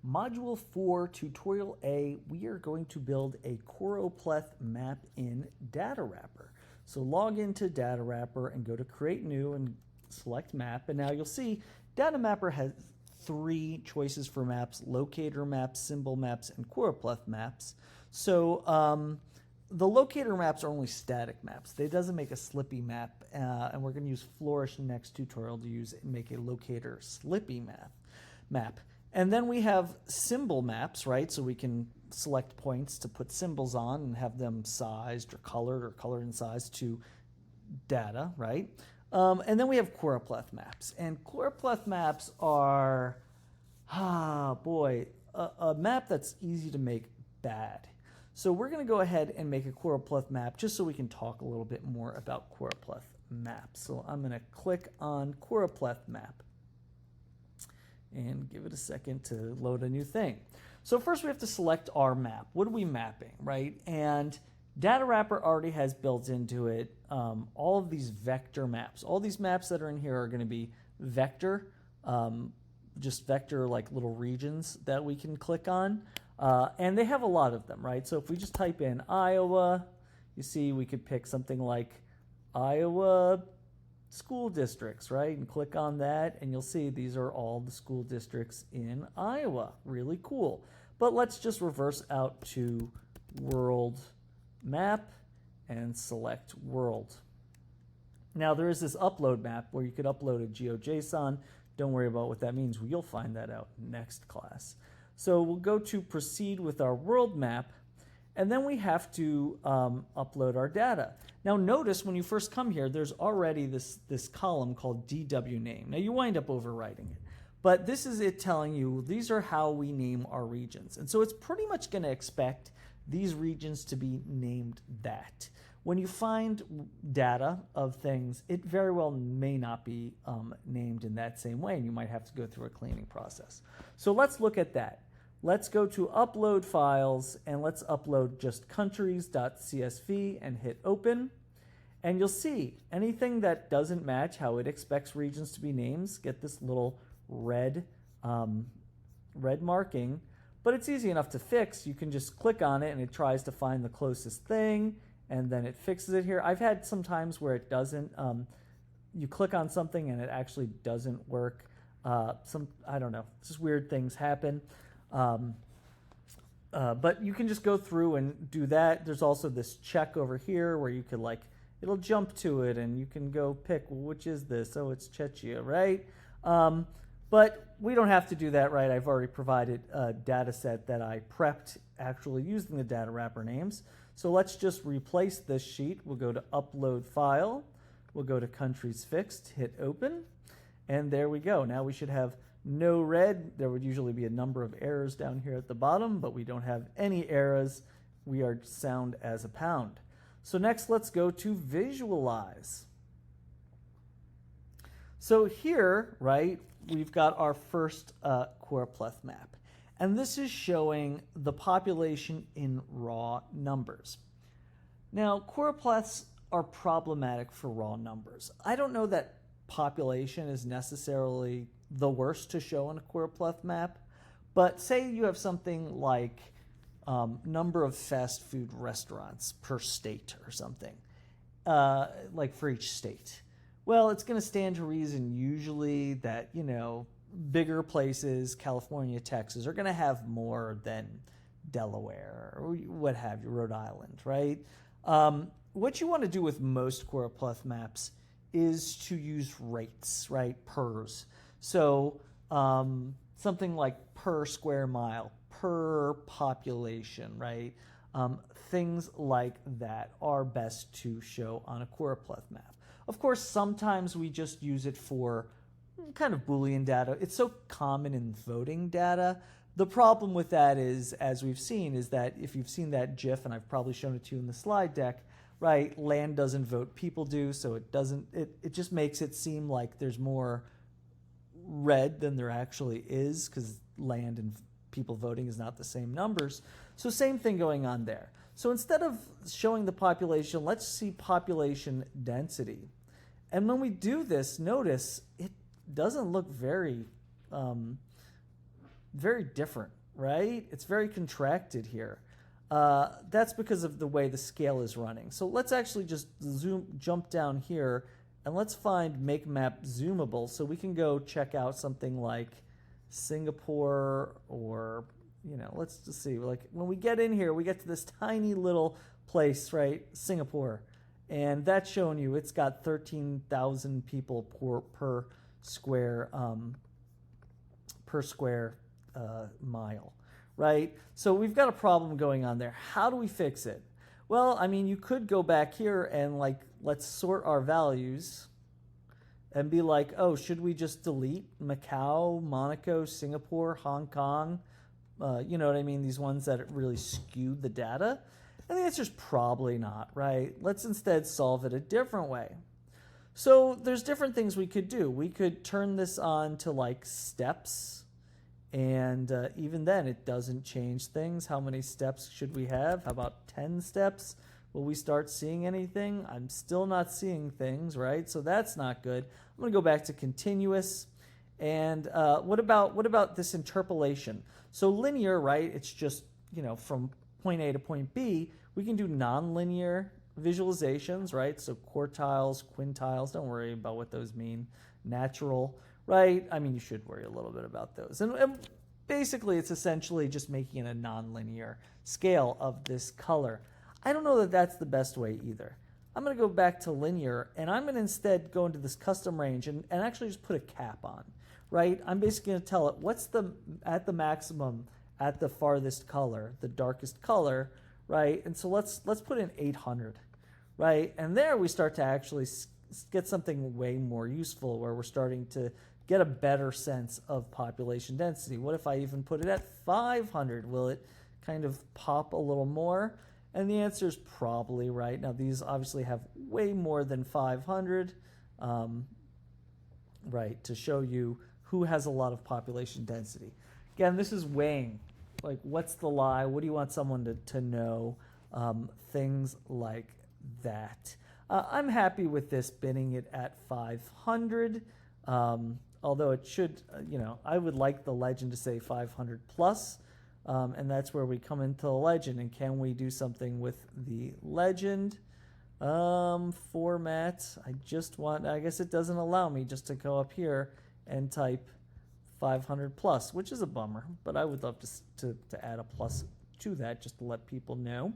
Module 4, Tutorial A, we are going to build a Choropleth map in DataWrapper. So log into DataWrapper and go to Create New and select Map. And now you'll see DataWrapper has 3 choices for maps: locator maps, symbol maps, and Choropleth maps. So the locator maps are only static maps. They doesn't make a slippy map, and we're going to use Flourish next tutorial to make a locator slippy map. And then we have symbol maps, right? So we can select points to put symbols on and have them sized or colored and sized to data, right? And then we have Choropleth maps. And Choropleth maps are, a map that's easy to make bad. So we're going to go ahead and make a Choropleth map just so we can talk a little bit more about Choropleth maps. So I'm going to click on Choropleth map and give it a second to load a new thing. So first we have to select our map. What are we mapping, right? And DataWrapper already has built into it all of these vector maps. All these maps that are in here are going to be vector, just vector like little regions that we can click on. And they have a lot of them, right? So if we just type in Iowa, you see we could pick something like Iowa school districts, right? And click on that and you'll see these are all the school districts in Iowa. Really cool. But let's just reverse out to world map and select world. Now there is this upload map where you could upload a GeoJSON. Don't worry about what that means. You'll find that out next class. So we'll go to proceed with our world map, and then we have to upload our data. Now notice when you first come here, there's already this column called DW name. Now you wind up overwriting it, but this is it telling you these are how we name our regions. And so it's pretty much going to expect these regions to be named that. When you find data of things, it very well may not be named in that same way, and you might have to go through a cleaning process. So let's look at that. Let's go to upload files and let's upload just countries.csv and hit open. And you'll see anything that doesn't match how it expects regions to be named get this little red marking, but it's easy enough to fix. You can just click on it and it tries to find the closest thing and then it fixes it here. I've had some times where it doesn't, you click on something and it actually doesn't work. I don't know, just weird things happen. But you can just go through and do that. There's also this check over here where you could it'll jump to it and you can go pick, well, which is this? Oh, it's Czechia, right? But we don't have to do that, right? I've already provided a data set that I prepped actually using the DataWrapper names. So let's just replace this sheet. We'll go to upload file. We'll go to countries fixed, hit open. And there we go. Now we should have no red. There would usually be a number of errors down here at the bottom, but we don't have any errors. We are sound as a pound. So next, let's go to visualize. So here, right, we've got our first Choropleth map. And this is showing the population in raw numbers. Now, Choropleths are problematic for raw numbers. I don't know that population is necessarily the worst to show in a Choropleth map, but say you have something like number of fast food restaurants per state or something, like for each state. Well, it's going to stand to reason usually that, bigger places, California, Texas, are going to have more than Delaware or what have you, Rhode Island, right? What you want to do with most Choropleth maps is to use rates, right? PERs. So something like per square mile, per population, right? Things like that are best to show on a Choropleth map. Of course, sometimes we just use it for kind of Boolean data. It's so common in voting data. The problem with that is, as we've seen, is that if you've seen that GIF, and I've probably shown it to you in the slide deck, right? Land doesn't vote, people do, so it just makes it seem like there's more red than there actually is, because land and people voting is not the same numbers. So same thing going on there. So instead of showing the population, let's see population density. And when we do this, notice it doesn't look very very different, right? It's very contracted here. That's because of the way the scale is running. So let's actually just jump down here, and let's find make map zoomable so we can go check out something like Singapore, or, you know, let's just see. Like when we get in here, we get to this tiny little place, right? Singapore. And that's showing you it's got 13,000 people per square mile, right? So we've got a problem going on there. How do we fix it? Well, I mean, you could go back here and like, let's sort our values and be like, oh, should we just delete Macau, Monaco, Singapore, Hong Kong? You know what I mean? These ones that really skew the data. And the answer is probably not, right? Let's instead solve it a different way. So there's different things we could do. We could turn this on to like steps, and even then it doesn't change things. How many steps should we have? How about 10 steps? Will we start seeing anything? I'm still not seeing things, right? So that's not good. I'm going to go back to continuous. And what about this interpolation? So linear, right? It's just, you know, from point A to point B. We can do nonlinear visualizations, right? So quartiles, quintiles, don't worry about what those mean. Natural, right? I mean, you should worry a little bit about those. And basically, it's essentially just making a nonlinear scale of this color. I don't know that that's the best way either. I'm going to go back to linear, and I'm going to instead go into this custom range and actually just put a cap on, right? I'm basically going to tell it what's at the maximum at the farthest color, the darkest color, right? And so let's put in 800, right? And there we start to actually get something way more useful, where we're starting to get a better sense of population density. What if I even put it at 500? Will it kind of pop a little more? And the answer is probably right. Now, these obviously have way more than 500, right, to show you who has a lot of population density. Again, this is weighing. Like, what's the lie? What do you want someone to know? Things like that. I'm happy with this binning it at 500, although it should, you know, I would like the legend to say 500 plus, and that's where we come into the legend. And can we do something with the legend format? I guess it doesn't allow me just to go up here and type 500 plus, which is a bummer, but I would love to add a plus to that just to let people know.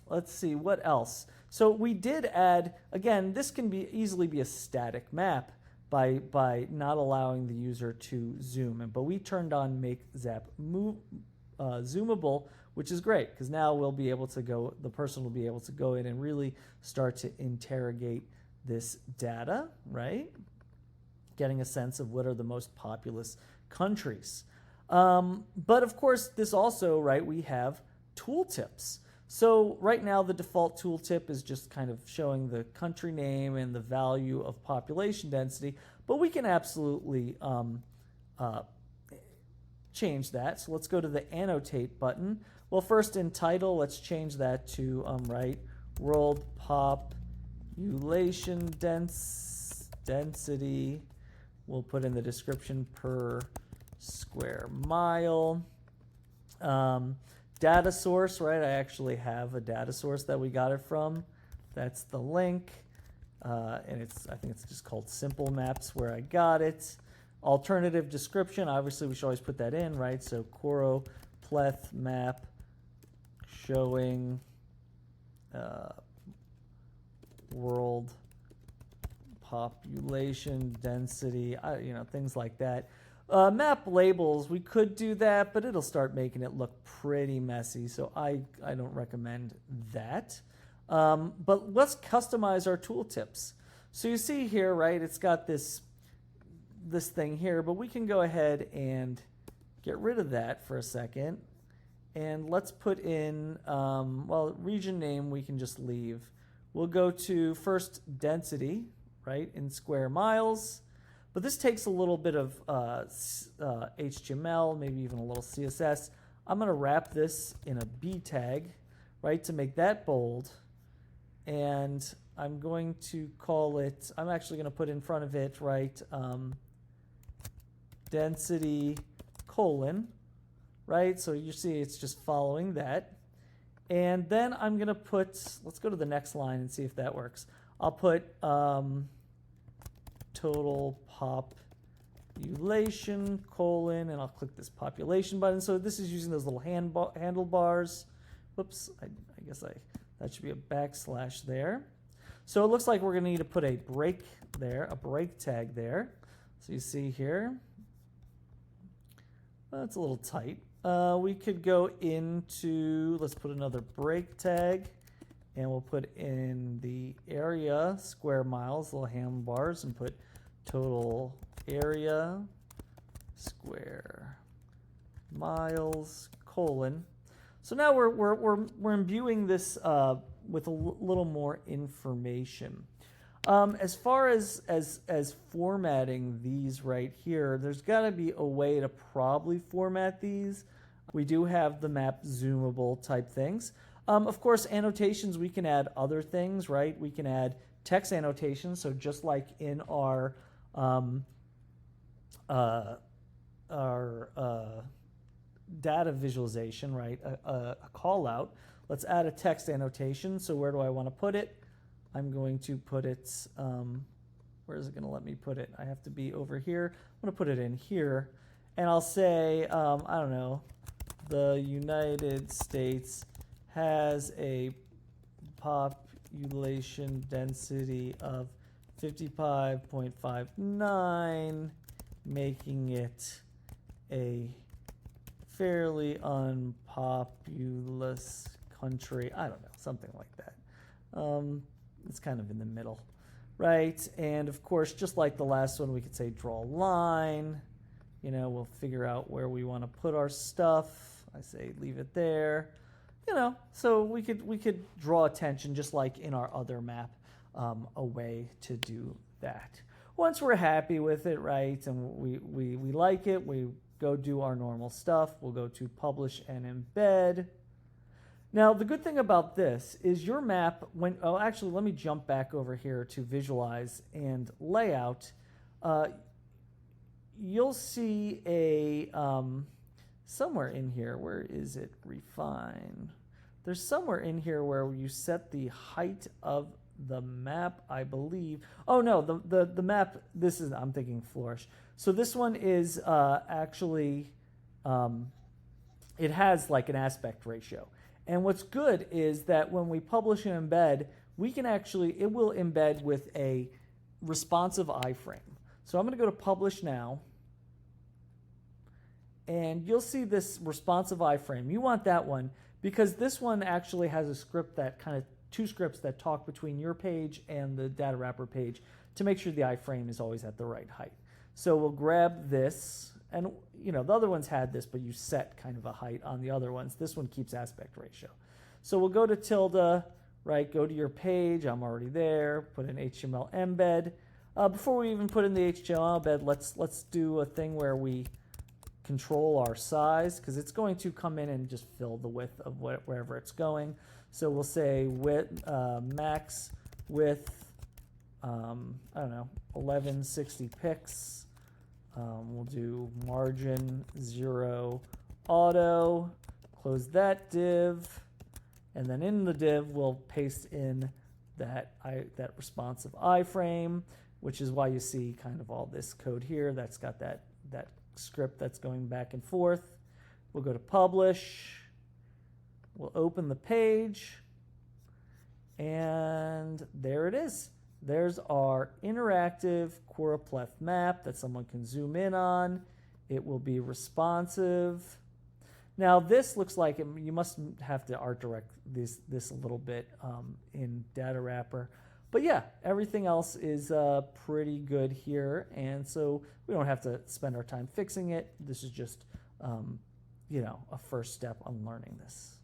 Let's see, what else? So we did add, again, this can easily be a static map by not allowing the user to zoom in, but we turned on make zap move zoomable, which is great, because now the person will be able to go in and really start to interrogate this data, right? Getting a sense of what are the most populous countries. But of course, this also, right, we have tooltips. So right now, the default tooltip is just kind of showing the country name and the value of population density, but we can absolutely change that. So let's go to the annotate button. Well, first in title, let's change that to, world population density. We'll put in the description per square mile. Data source, right? I actually have a data source that we got it from. That's the link. And I think it's just called Simple Maps where I got it. Alternative description, obviously we should always put that in, right? So Choropleth Map showing world population density, things like that. Map labels, we could do that, but it'll start making it look pretty messy, so I don't recommend that. But let's customize our tooltips. So you see here, right, it's got this thing here, but we can go ahead and get rid of that for a second. And let's put in, region name we can just leave. We'll go to first density, right, in square miles. But this takes a little bit of HTML, maybe even a little CSS. I'm going to wrap this in a B tag, right, to make that bold. And I'm going to call it, I'm actually going to put in front of it, right, density colon, right? So you see it's just following that. And then I'm going to put, let's go to the next line and see if that works. I'll put total population colon, and I'll click this population button. So this is using those little handlebars. Whoops, I guess that should be a backslash there. So it looks like we're going to need to put a break there, a break tag there. So you see here, well, it's a little tight. We could go into, let's put another break tag, and we'll put in the area, square miles, little handlebars, and put total area, square miles, colon. So now we're imbuing this with a little more information. As far as formatting these right here, there's got to be a way to probably format these. We do have the map zoomable type things. Of course, annotations, we can add other things, right? We can add text annotations. So just like in our data visualization, right? A call out. Let's add a text annotation. So where do I want to put it? I'm going to put it, where is it going to let me put it? I have to be over here. I'm going to put it in here. And I'll say, I don't know, the United States has a population density of 55.59, making it a fairly unpopulous country. I don't know, something like that. It's kind of in the middle, right? And of course, just like the last one, we could say draw a line. You know, we'll figure out where we want to put our stuff. I say leave it there. You know, so we could draw attention just like in our other map, a way to do that. Once we're happy with it, right, and we like it, we go do our normal stuff. We'll go to publish and embed. Now, the good thing about this is your map, actually, let me jump back over here to visualize and layout. You'll see a, somewhere in here, where is it? Refine. There's somewhere in here where you set the height of the map, I believe. Oh, no, the map, I'm thinking Flourish. So this one is actually, it has like an aspect ratio. And what's good is that when we publish and embed, we can actually, it will embed with a responsive iframe. So I'm going to go to publish now. And you'll see this responsive iframe. You want that one because this one actually has a script that two scripts that talk between your page and the DataWrapper page to make sure the iframe is always at the right height. So we'll grab this. And, you know, the other ones had this, but you set kind of a height on the other ones. This one keeps aspect ratio. So we'll go to tilde, right? Go to your page. I'm already there. Put in HTML embed. Before we even put in the HTML embed, let's do a thing where we control our size because it's going to come in and just fill the width of wherever it's going. So we'll say width, max width, I don't know, 1160 pix. We'll do margin 0 auto, close that div, and then in the div we'll paste in that responsive iframe, which is why you see kind of all this code here that's got that script that's going back and forth. We'll go to publish, we'll open the page, and there it is. There's our interactive Choropleth map that someone can zoom in on. It will be responsive. Now this looks like you must have to art direct this a little bit in DataWrapper. But yeah, everything else is pretty good here. And so we don't have to spend our time fixing it. This is just, you know, a first step on learning this.